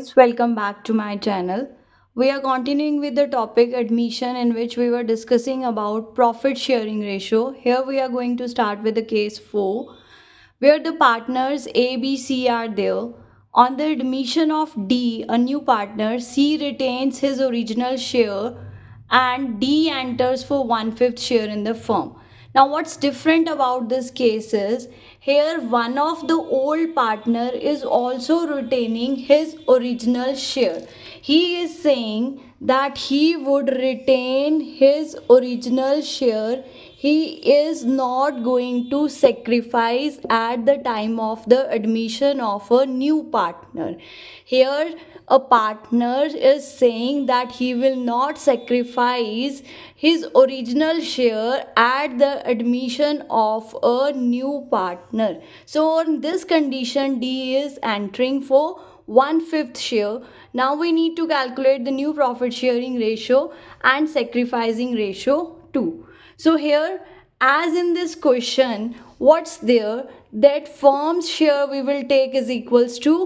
guys, welcome back to my channel. We are continuing with the topic admission, in which we were discussing about profit sharing ratio. Here we are going to start with the case 4, where the partners A, B, C are there. On the admission of D, a new partner, C retains his original share and D enters for 1/5 share in the firm. Now, what's different about this case is here one of the old partner is also retaining his original share. He is saying that he would retain his original share. He is not going to sacrifice at the time of the admission of a new partner. Here a partner is saying that he will not sacrifice his original share at the admission of a new partner. So on this condition, D is entering for 1/5 share. Now we need to calculate the new profit sharing ratio and sacrificing ratio too. So here, as in this question, what's there, that firm's share we will take is equals to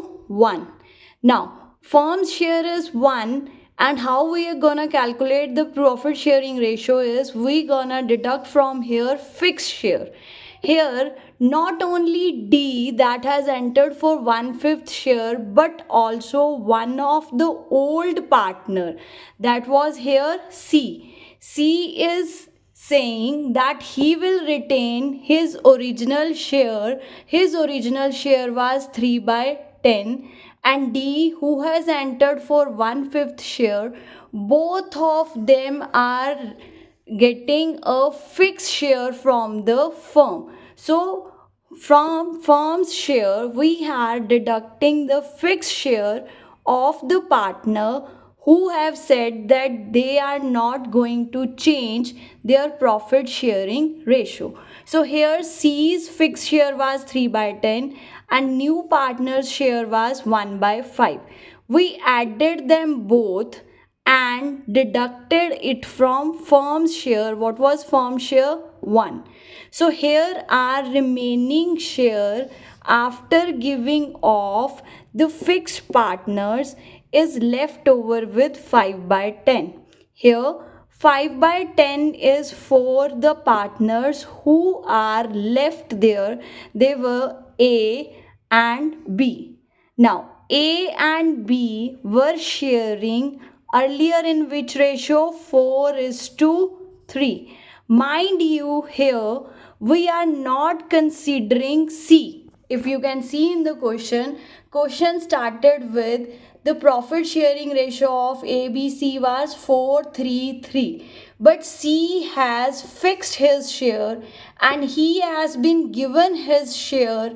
1. Now, firm's share is 1, and how we are gonna calculate the profit sharing ratio is we gonna deduct from here fixed share. Here, not only D that has entered for 1/5 share, but also one of the old partner, that was here C. C is saying that he will retain his original share. His original share was 3/10, and D, who has entered for 1/5 share, both of them are getting a fixed share from the firm. So from firm's share, we are deducting the fixed share of the partner who have said that they are not going to change their profit sharing ratio. So here C's fixed share was 3/10 and new partner's share was 1/5. We added them both and deducted it from firm's share. What was firm share? 1. So here our remaining share after giving off the fixed partners is left over with 5/10. Here 5/10 is for the partners who are left there. They were A and B. Now A and B were sharing earlier in which ratio? 4:3. Mind you, here we are not considering C. If you can see in the question started with the profit sharing ratio of ABC was 4:3. But C has fixed his share and he has been given his share.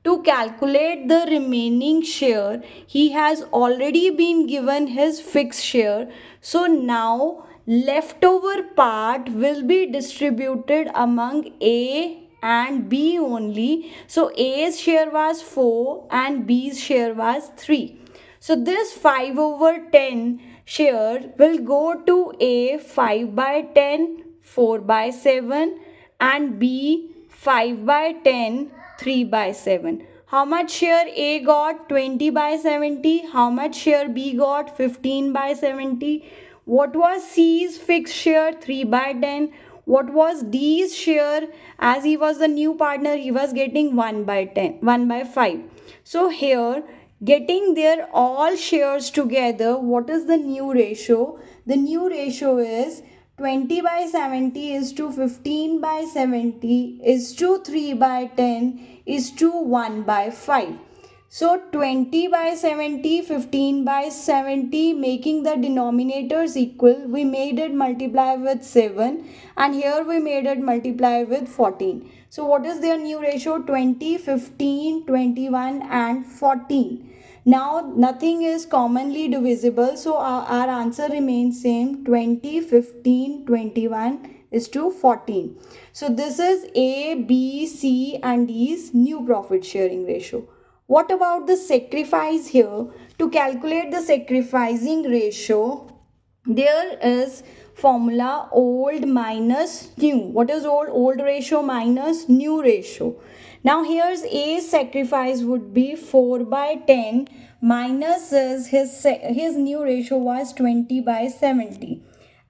To calculate the remaining share, he has already been given his fixed share. So now leftover part will be distributed among A and B only. So A's share was 4 and B's share was 3. So this 5/10 share will go to A 5/10, 4/7, and B 5/10, 3/7. How much share A got? 20/70. How much share B got? 15/70. What was C's fixed share? 3/10. What was D's share? As he was the new partner, he was getting 1/10, 1/5. So here, getting their all shares together, what is the new ratio? The new ratio is 20/70 is to 15/70 is to 3/10 is to 1/5. So 20/70, 15/70, making the denominators equal, we made it multiply with 7 and here we made it multiply with 14. So what is their new ratio? 20, 15, 21 and 14. Now nothing is commonly divisible, so our answer remains same, 20, 15, 21 is to 14. So this is A, B, C and D's new profit sharing ratio. What about the sacrifice here? To calculate the sacrificing ratio, there is formula old minus new. What is old? Old ratio minus new ratio. Now here's A's sacrifice would be 4 by 10 minus his new ratio was 20 by 70.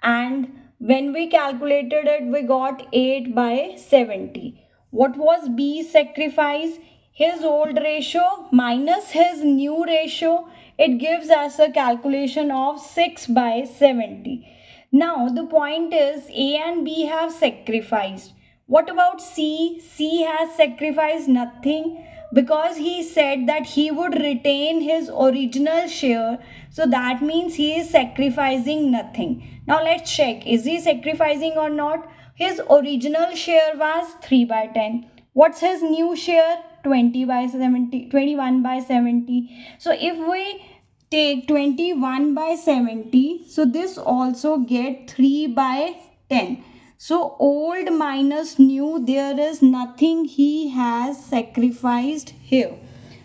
And when we calculated it, we got 8 by 70. What was B's sacrifice? His old ratio minus his new ratio. It gives us a calculation of 6 by 70. Now the point is A and B have sacrificed. What about C? C has sacrificed nothing because he said that he would retain his original share. So that means he is sacrificing nothing. Now let's check. Is he sacrificing or not? His original share was 3 by 10. What's his new share? 20 by 70, 21 by 70. So if we take 21 by 70, so this also get 3 by 10. So old minus new, there is nothing he has sacrificed here.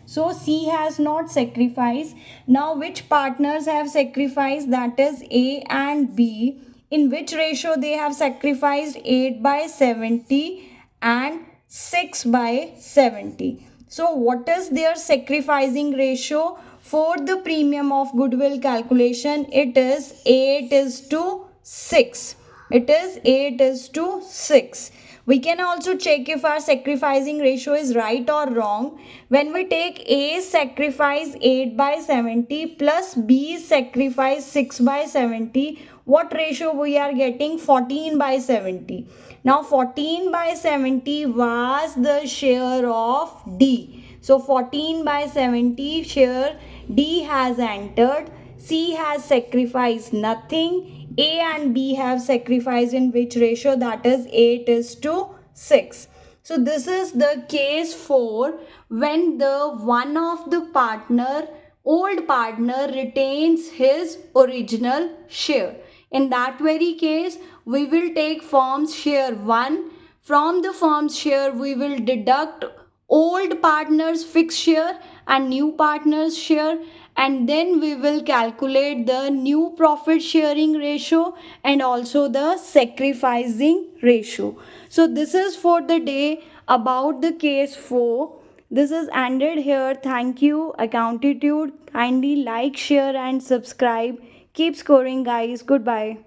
So C has not sacrificed. Now which partners have sacrificed? That is A and B. In which ratio they have sacrificed? 8 by 70 and 6 by 70. So what is their sacrificing ratio? For the premium of goodwill calculation, it is 8 is to 6. It is 8 is to 6. We can also check if our sacrificing ratio is right or wrong. When we take A's sacrifice 8 by 70 plus B's sacrifice 6 by 70, what ratio we are getting? 14 by 70. Now 14 by 70 was the share of D. So 14 by 70 share D has entered. C has sacrificed nothing. A and B have sacrificed in which ratio? That is 8 is to 6. So this is the case 4 when the one of the old partner retains his original share. In that very case, we will take firm's share 1. From the firm's share, we will deduct old partner's fixed share and new partner's share, and then we will calculate the new profit sharing ratio and also the sacrificing ratio. So this is for the day about the case 4. This is ended here. Thank you, Accountitude. Kindly like, share and subscribe. Keep scoring, guys. Goodbye.